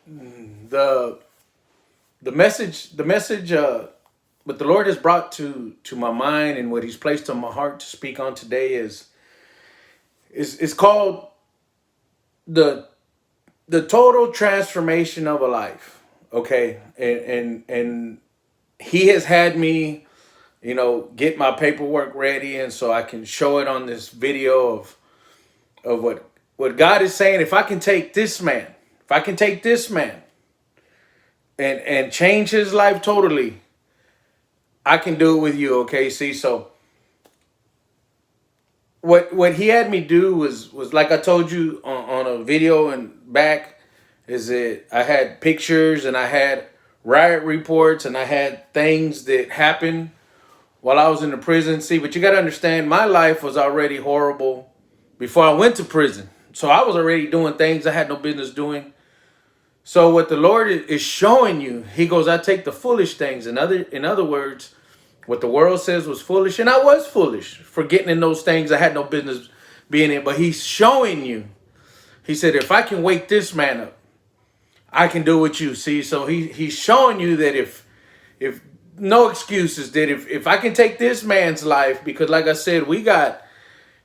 the the message what the Lord has brought to my mind and what He's placed on my heart to speak on today is called the the total transformation of a life. Okay, and He has had me, get my paperwork ready, and so I can show it on this video of what God is saying. If I can take this man, if I can take this man and change his life totally, I can do it with you. Okay, see, so what he had me do was like I told you on a video and back, is that I had pictures and I had riot reports and I had things that happened while I was in the prison. See, but you got to understand, my life was already horrible before I went to prison. So I was already doing things I had no business doing. So what the Lord is showing you, He goes, I take the foolish things. In other words, what the world says was foolish, and I was foolish for getting in those things I had no business being in. But He's showing you. He said, if I can wake this man up, I can do what you see. So he's showing you that if no excuses, that if I can take this man's life, because like I said, we got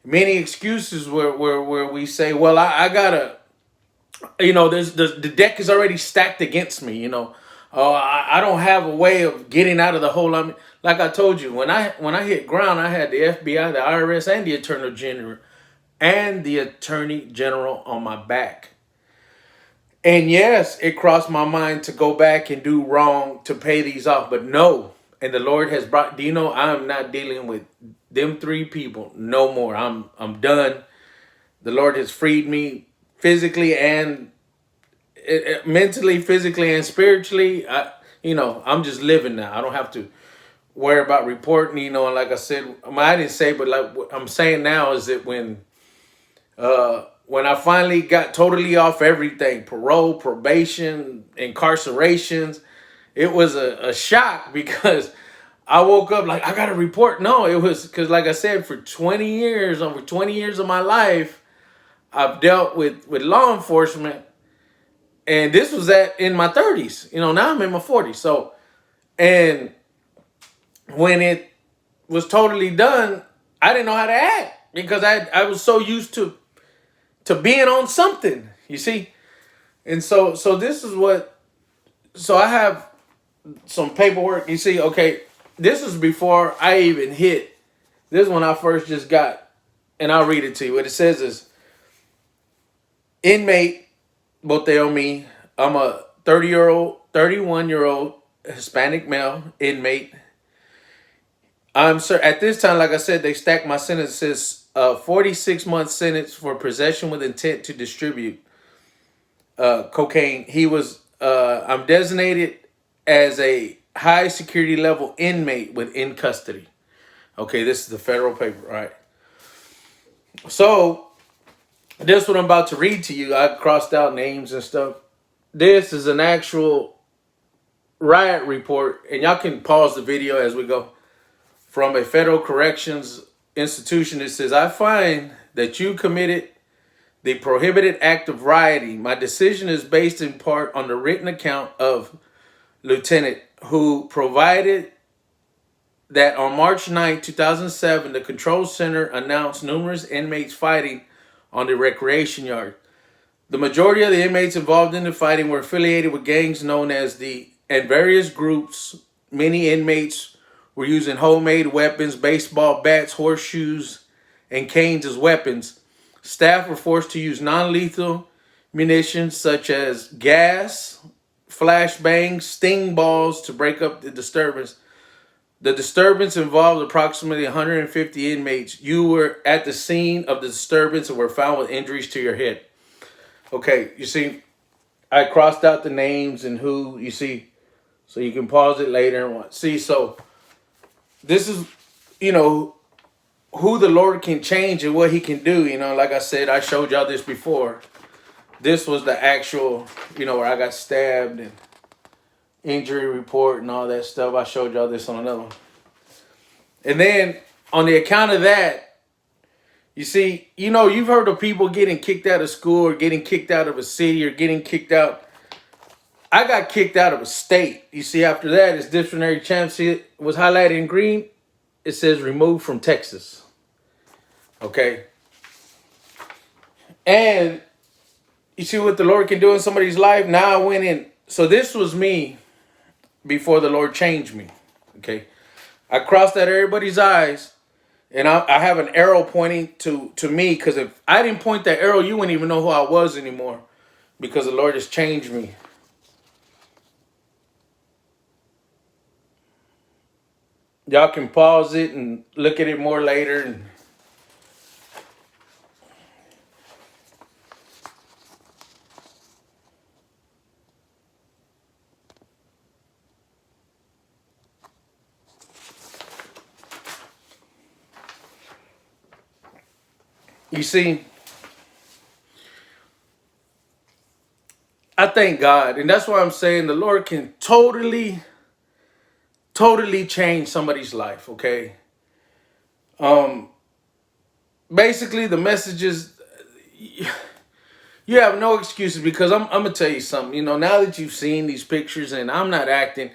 many excuses where we say, well, I gotta, there's the deck is already stacked against me. I don't have a way of getting out of the hole. I mean, like I told you, when I hit ground, I had the FBI, the IRS, and the Attorney General on my back. And yes, it crossed my mind to go back and do wrong to pay these off, but no. And the Lord has brought. Do you know I'm not dealing with them three people no more. I'm done. The Lord has freed me physically and mentally, physically and spiritually. I'm just living now. I don't have to worry about reporting. And like I said, I didn't say, but like what I'm saying now is that when I finally got totally off everything, parole, probation, incarcerations, it was a shock because I woke up like, I got to report. No, it was because, like I said, for 20 years, over 20 years of my life, I've dealt with law enforcement. And this was in my 30s. Now I'm in my 40s. So, and when it was totally done, I didn't know how to act because I was so used to being on something, you see. And so this is so I have some paperwork. You see, okay, this is before I even hit. This is when I first just got, and I'll read it to you. What it says is, inmate Boteomi. I'm a 31-year-old Hispanic male inmate. At this time, like I said, they stacked my sentences. 46-month sentence for possession with intent to distribute cocaine. I'm designated as a high security level inmate within custody. Okay, this is the federal paper, right? So this what I'm about to read to you. I crossed out names and stuff. This is an actual riot report, and y'all can pause the video as we go. From a federal corrections institution, it says, I find that you committed the prohibited act of rioting. My decision is based in part on the written account of Lieutenant, who provided that on March 9, 2007, the control center announced numerous inmates fighting on the recreation yard. The majority of the inmates involved in the fighting were affiliated with gangs known as and various groups. Many inmates were using homemade weapons, baseball bats, horseshoes, and canes as weapons. Staff were forced to use non-lethal munitions such as gas, flashbangs, sting balls to break up the disturbance. The disturbance involved approximately 150 inmates. You were at the scene of the disturbance and were found with injuries to your head. Okay, you see, I crossed out the names and who, you see, so you can pause it later and watch. See, so this is, who the Lord can change and what He can do. Like I said, I showed y'all this before. This was the actual, where I got stabbed and injury report and all that stuff. I showed y'all this on another one. And then on the account of that, you see, you've heard of people getting kicked out of school or getting kicked out of a city or getting kicked out I got kicked out of a state. You see, after that, it's disciplinary champ. See, it was highlighted in green. It says removed from Texas. Okay. And you see what the Lord can do in somebody's life. Now I went in. So this was me before the Lord changed me. Okay. I crossed out everybody's eyes. And I have an arrow pointing to me. Because if I didn't point that arrow, you wouldn't even know who I was anymore. Because the Lord has changed me. Y'all can pause it and look at it more later. And you see, I thank God. And that's why I'm saying the Lord can totally change somebody's life, okay? Basically the message is you have no excuses, because I'm gonna tell you something. You know, now that you've seen these pictures and I'm not acting,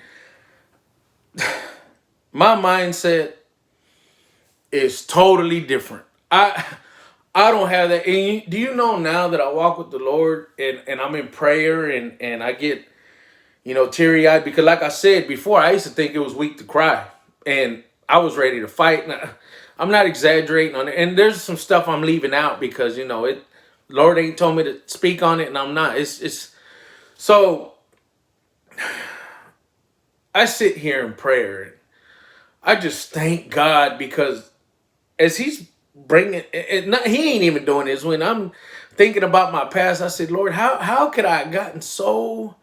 my mindset is totally different. I don't have that. And do you know now that I walk with the Lord and I'm in prayer and I get, you know, teary-eyed, because like I said before, I used to think it was weak to cry. And I was ready to fight. And I'm not exaggerating on it. And there's some stuff I'm leaving out because, you know, Lord ain't told me to speak on it, and I'm not. It's so I sit here in prayer. And I just thank God, because as He's bringing it, He ain't even doing this. When I'm thinking about my past, I said, Lord, how could I have gotten so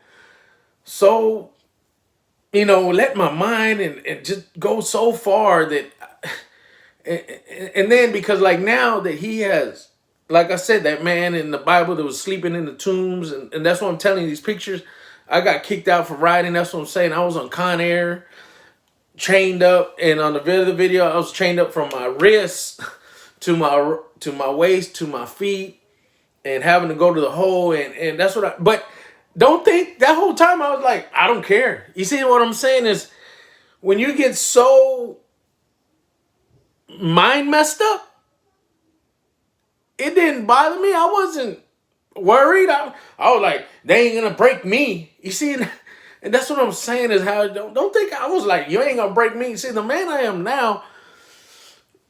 you know, let my mind and just go so far that, and then because like now that He has, like I said, that man in the Bible that was sleeping in the tombs, and that's what I'm telling you, these pictures, I got kicked out for riding. That's what I'm saying. I was on Con Air, chained up, and on the video, I was chained up from my wrists to my waist to my feet, and having to go to the hole, and that's what but don't think that whole time I was like, I don't care. You see what I'm saying is, when you get so mind messed up, it didn't bother me. I wasn't worried. I was like, they ain't gonna break me. You see, and that's what I'm saying is how don't think I was like, you ain't gonna break me. See, the man I am now,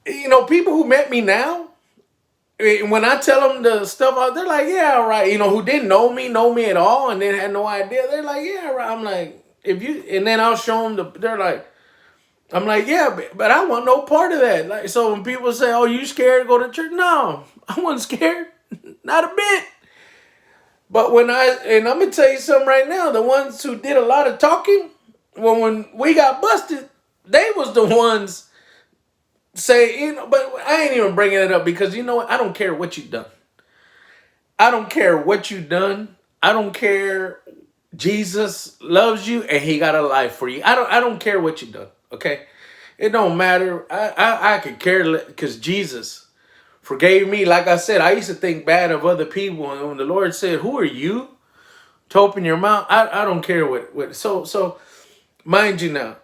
you know, people who met me now, when I tell them the stuff, they're like, yeah, all right. You know, who didn't know me at all, and then had no idea. They're like, yeah, all right. I'm like, if you, and then I'll show them they're like, I'm like, yeah, but I want no part of that. Like, so when people say, oh, you scared to go to church? No, I wasn't scared. Not a bit. But and I'm going to tell you something right now, the ones who did a lot of talking, when we got busted, they was the ones say, you know, but I ain't even bringing it up because, you know what, I don't care what you've done. I don't care what you've done. I don't care. Jesus loves you and He got a life for you. I don't care what you've done, okay? It don't matter. I could care because Jesus forgave me. Like I said, I used to think bad of other people, and when the Lord said, who are you to open your mouth? I don't care what. So mind you now,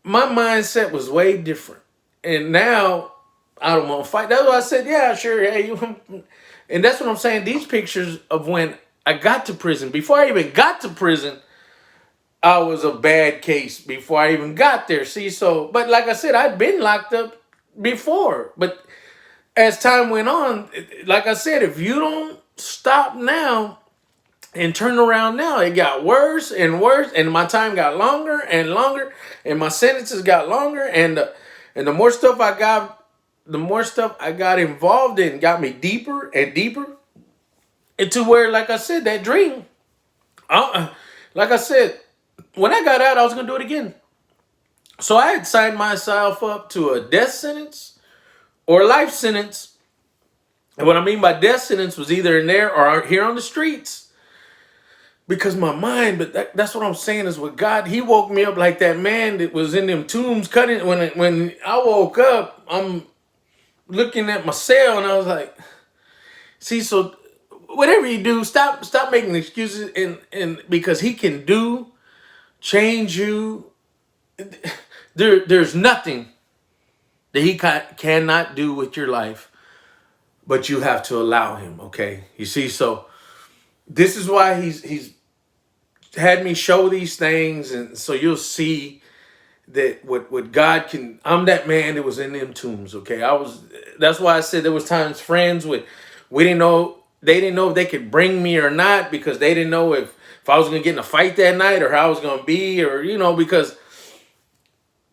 my mindset was way different. And now I don't want to fight. That's why I said, yeah, sure. Hey, and that's what I'm saying. These pictures of when I got to prison, before I even got to prison, I was a bad case before I even got there. See, so, but like I said, I'd been locked up before. But as time went on, like I said, if you don't stop now and turn around now, it got worse and worse, and my time got longer and longer, and my sentences got longer, and the more stuff I got involved in got me deeper and deeper into where, like I said, that dream. Like I said, when I got out, I was gonna do it again. So I had signed myself up to a death sentence or a life sentence. And what I mean by death sentence was either in there or here on the streets. Because my mind, but that's what I'm saying is with God, He woke me up like that man that was in them tombs cutting. When I woke up, I'm looking at my cell and I was like, see, so whatever you do, stop making excuses, and because he can change you. There's nothing that he cannot do with your life, but you have to allow him. Okay, you see, so this is why he's had me show these things, and so you'll see that what God can. I'm that man that was in them tombs. Okay, That's why I said there was times friends we didn't know, they didn't know if they could bring me or not, because they didn't know if I was gonna get in a fight that night, or how I was gonna be, or because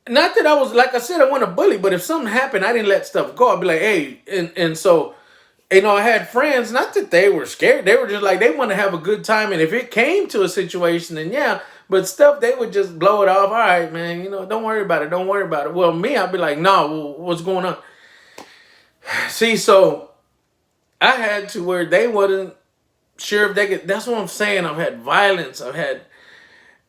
not that I was, like I said, I wasn't a bully, but if something happened, I didn't let stuff go. I'd be like, hey, and so I had friends, not that they were scared, they were just like, they want to have a good time, and if it came to a situation, then yeah, but stuff, they would just blow it off. All right, man, don't worry about it, don't worry about it. Well, me, I'd be like, no, well, what's going on? See, so I had to where they wasn't sure if they could. That's what I'm saying. I've had violence, I've had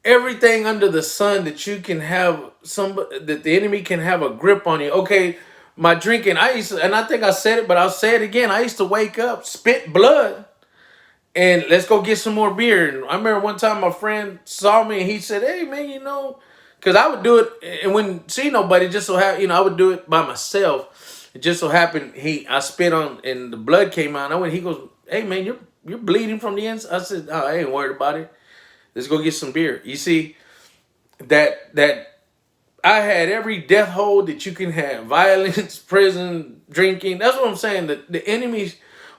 everything under the sun that you can have, that the enemy can have a grip on you. Okay, my drinking, I used to, and I think I said it, but I'll say it again. I used to wake up, spit blood, and let's go get some more beer. And I remember one time my friend saw me and he said, hey man, because I would do it and wouldn't see nobody, just so happen, I would do it by myself. It just so happened I spit on and the blood came out. He goes, hey man, you're bleeding from the inside. I said, oh, I ain't worried about it. Let's go get some beer. You see, that I had every death hold that you can have. Violence, prison, drinking. That's what I'm saying. The enemy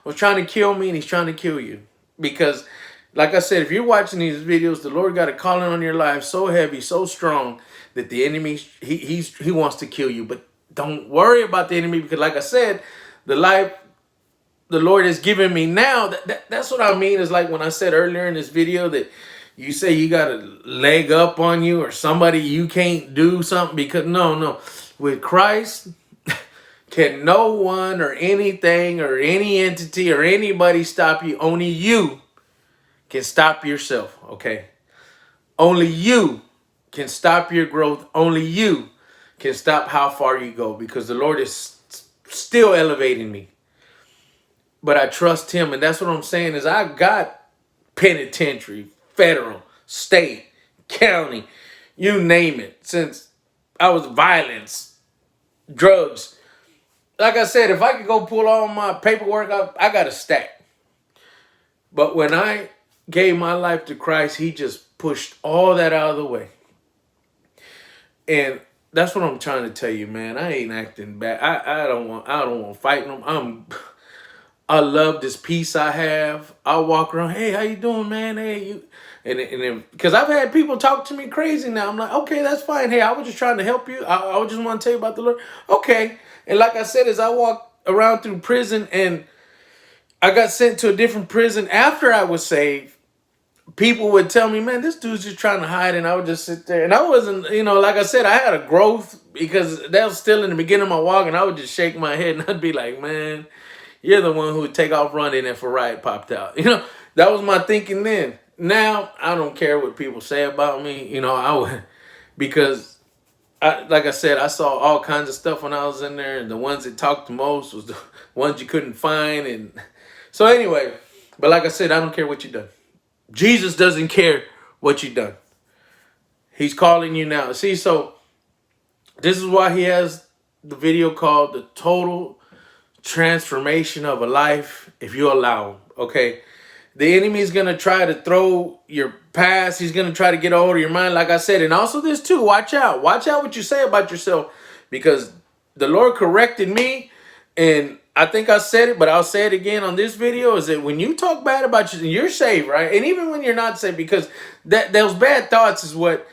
was trying to kill me, and he's trying to kill you. Because, like I said, if you're watching these videos, the Lord got a calling on your life so heavy, so strong, that the enemy, he wants to kill you. But don't worry about the enemy, because like I said, the life the Lord has given me now, that's what I mean, is like when I said earlier in this video that you say you got a leg up on you, or somebody, you can't do something, because no. With Christ, can no one or anything or any entity or anybody stop you. Only you can stop yourself, okay? Only you can stop your growth. Only you can stop how far you go, because the Lord is still elevating me. But I trust him, and that's what I'm saying, is I got penitentiary, federal, state, county, you name it, since I was violence, drugs. Like I said, if I could go pull all my paperwork up, I got a stack. But when I gave my life to Christ, he just pushed all that out of the way. And that's what I'm trying to tell you, man. I ain't acting bad. I don't want fighting them. I love this peace I have. I walk around, hey, how you doing, man? Hey, you, and then, because I've had people talk to me crazy now. I'm like, okay, that's fine. Hey, I was just trying to help you. I just want to tell you about the Lord. Okay. And like I said, as I walked around through prison, and I got sent to a different prison after I was saved, people would tell me, man, this dude's just trying to hide. And I would just sit there. And I wasn't, like I said, I had a growth, because that was still in the beginning of my walk. And I would just shake my head and I'd be like, man, you're the one who would take off running if a riot popped out. That was my thinking then. Now, I don't care what people say about me. I would, because, like I said, I saw all kinds of stuff when I was in there. And the ones that talked the most was the ones you couldn't find. And so anyway, but like I said, I don't care what you done. Jesus doesn't care what you done. He's calling you now. See, so this is why he has the video called The Total Transformation of a Life, if you allow him, okay? The enemy is going to try to throw your past. He's going to try to get a hold of your mind, like I said. And also this too, watch out. Watch out what you say about yourself, because the Lord corrected me, and I think I said it, but I'll say it again on this video, is that when you talk bad about you, you're saved, right? And even when you're not saved, because those bad thoughts is what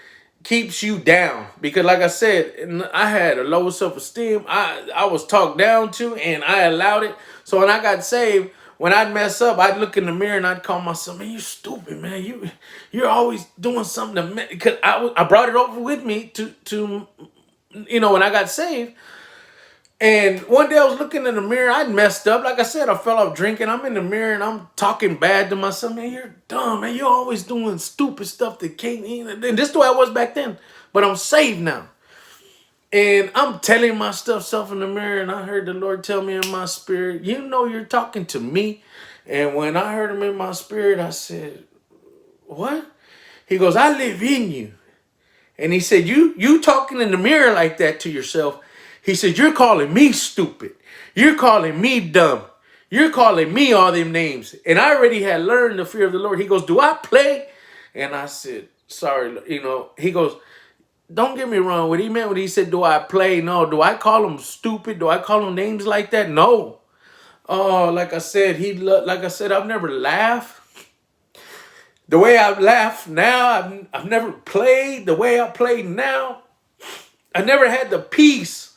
keeps you down. Because like I said, I had a low self-esteem. I was talked down to, and I allowed it. So when I got saved, when I'd mess up, I'd look in the mirror and I'd call myself, man, you stupid, man. You're always doing something to, because I brought it over with me to when I got saved. And one day I was looking in the mirror, I'd messed up. Like I said, I fell off drinking. I'm in the mirror and I'm talking bad to myself. Man, you're dumb, man. You're always doing stupid stuff that can't even. And this is the way I was back then. But I'm saved now. And I'm telling myself in the mirror, and I heard the Lord tell me in my spirit, you're talking to me. And when I heard him in my spirit, I said, what? He goes, I live in you. And he said, you talking in the mirror like that to yourself. He said, you're calling me stupid. You're calling me dumb. You're calling me all them names. And I already had learned the fear of the Lord. He goes, do I play? And I said, sorry, he goes, don't get me wrong. What he meant when he said, do I play? No. Do I call him stupid? Do I call him names like that? No. Oh, like I said, I've never laughed the way I laugh now. I've never played the way I play now. I never had the peace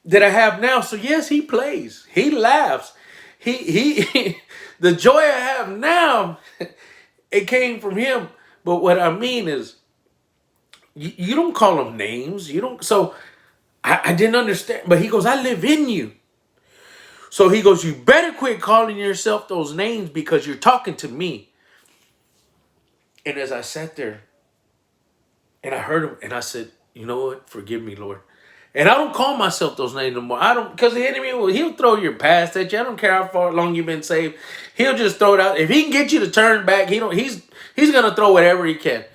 that I have now. So yes, he plays. He laughs. He the joy I have now, it came from him. But what I mean is, you don't call them names. You don't. So I didn't understand. But he goes, I live in you. So he goes, you better quit calling yourself those names because you're talking to me. And as I sat there and I heard him and I said, you know what? Forgive me, Lord. And I don't call myself those names no more. I don't, because the enemy, he'll throw your past at you. I don't care how far long you've been saved. He'll just throw it out. If he can get you to turn back, he's gonna throw whatever he can.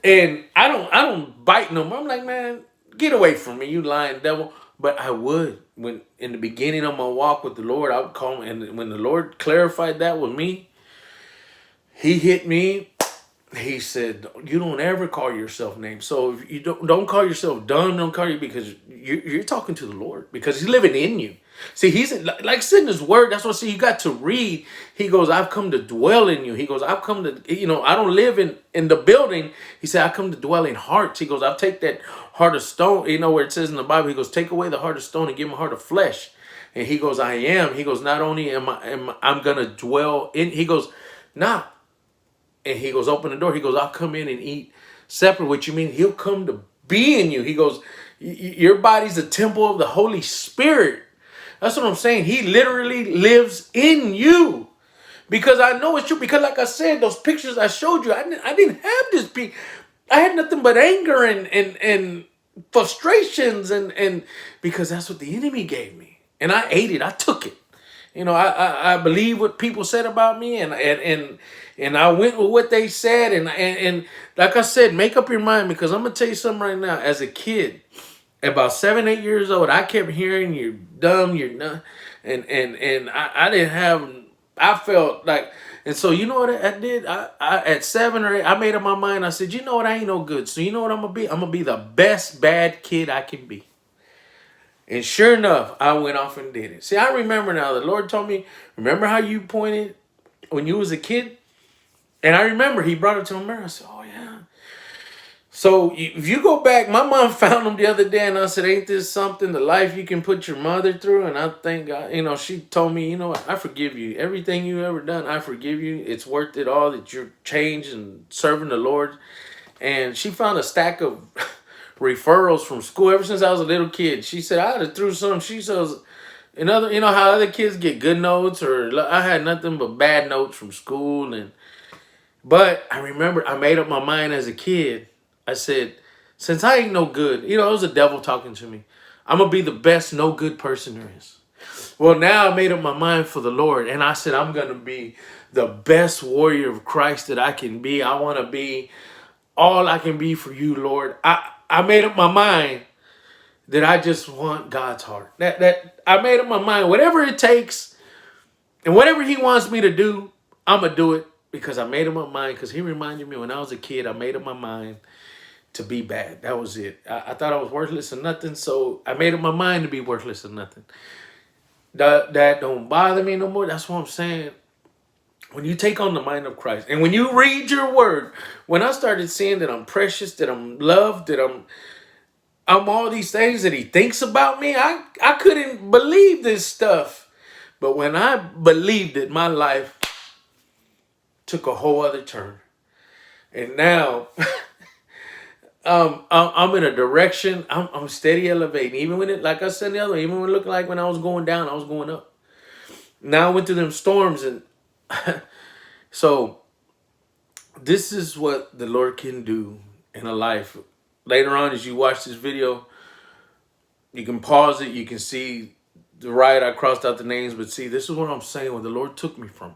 And I don't bite no more. I'm like, man, get away from me, you lying devil. But I would, when in the beginning of my walk with the Lord, I would call him. And when the Lord clarified that with me, he hit me. He said, you don't ever call yourself names. So if you don't call yourself dumb, don't call you, because you're talking to the Lord, because he's living in you. See, he's like said in his word. That's what, see, you got to read. He goes, I've come to dwell in you. He goes, I've come to, I don't live in the building. He said, I come to dwell in hearts. He goes, I'll take that heart of stone, where it says in the Bible, he goes, take away the heart of stone and give him a heart of flesh. And he goes, I am. He goes, not only I'm going to dwell in, he goes, nah. And he goes, open the door. He goes, I'll come in and eat separate. What you mean? He'll come to be in you. He goes, your body's a temple of the Holy Spirit. That's what I'm saying. He literally lives in you. Because I know it's true. Because like I said, those pictures I showed you, I didn't have this peace. I had nothing but anger and frustrations and because that's what the enemy gave me. And I ate it. I took it. I believe what people said about me, and I went with what they said, and like I said, make up your mind, because I'm gonna tell you something right now. As a kid, about 7, 8 years old, I kept hearing you're dumb, you're not, and I didn't have. I felt like, and so you know what I did? I at 7 or 8, I made up my mind. I said, you know what? I ain't no good. So you know what I'm gonna be? I'm gonna be the best bad kid I can be. And sure enough, I went off and did it. See, I remember now, the Lord told me, remember how you pointed when you was a kid? And I remember he brought it to my memory. I said, oh, yeah. So if you go back, my mom found them the other day, and I said, ain't this something, the life you can put your mother through? And I think, she told me, you know what, I forgive you. Everything you ever done, I forgive you. It's worth it all that you're changed and serving the Lord. And she found a stack of referrals from school ever since I was a little kid. She said I had threw some. She says, another, how other kids get good notes, or I had nothing but bad notes from school. But I remember I made up my mind as a kid. I said, since I ain't no good, it was the devil talking to me. I'm gonna be the best no good person there is. Well, now I made up my mind for the Lord, and I said I'm gonna be the best warrior of Christ that I can be. I want to be all I can be for you, Lord. I made up my mind that I just want God's heart. That I made up my mind, whatever it takes and whatever he wants me to do, I'm going to do it, because I made up my mind, because he reminded me when I was a kid, I made up my mind to be bad. That was it. I thought I was worthless or nothing, so I made up my mind to be worthless or nothing. That don't bother me no more. That's what I'm saying. When you take on the mind of Christ, and when you read your word, when I started seeing that I'm precious, that I'm loved, that I'm all these things that he thinks about me, I couldn't believe this stuff. But when I believed it, my life took a whole other turn. And now I'm in a direction, I'm steady elevating. Even when like I said the other, even when it looked like when I was going down, I was going up. Now I went through them storms, and so this is what the Lord can do in a life. Later on, as you watch this video, you can pause it. You can see right, I crossed out the names, but see, this is what I'm saying. Where the Lord took me from.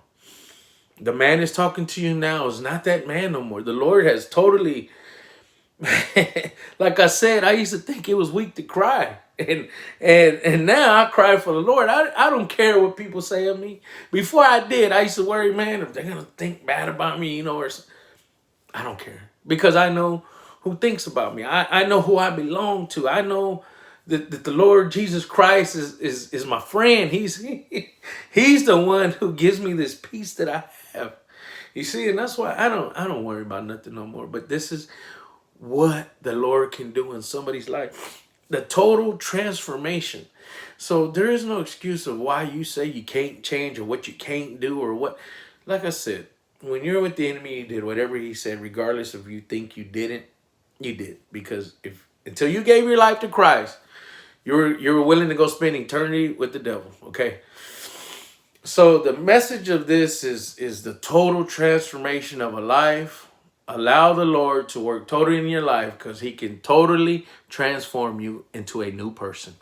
The man is talking to you now is not that man no more. The Lord has totally, like I said, I used to think it was weak to cry. And now I cry for the Lord. I don't care what people say of me. Before I did, I used to worry, man, if they're gonna think bad about me, you know, I don't care. Because I know who thinks about me. I know who I belong to. I know that the Lord Jesus Christ is my friend. He's the one who gives me this peace that I have. You see, and that's why I don't worry about nothing no more. But this is what the Lord can do in somebody's life. The total transformation. So there is no excuse of why you say you can't change or what you can't do or what. Like I said, when you're with the enemy, you did whatever he said, regardless if you think you didn't, you did. Because if until you gave your life to Christ, you were willing to go spend eternity with the devil. Okay. So the message of this is the total transformation of a life. Allow the Lord to work totally in your life because he can totally transform you into a new person.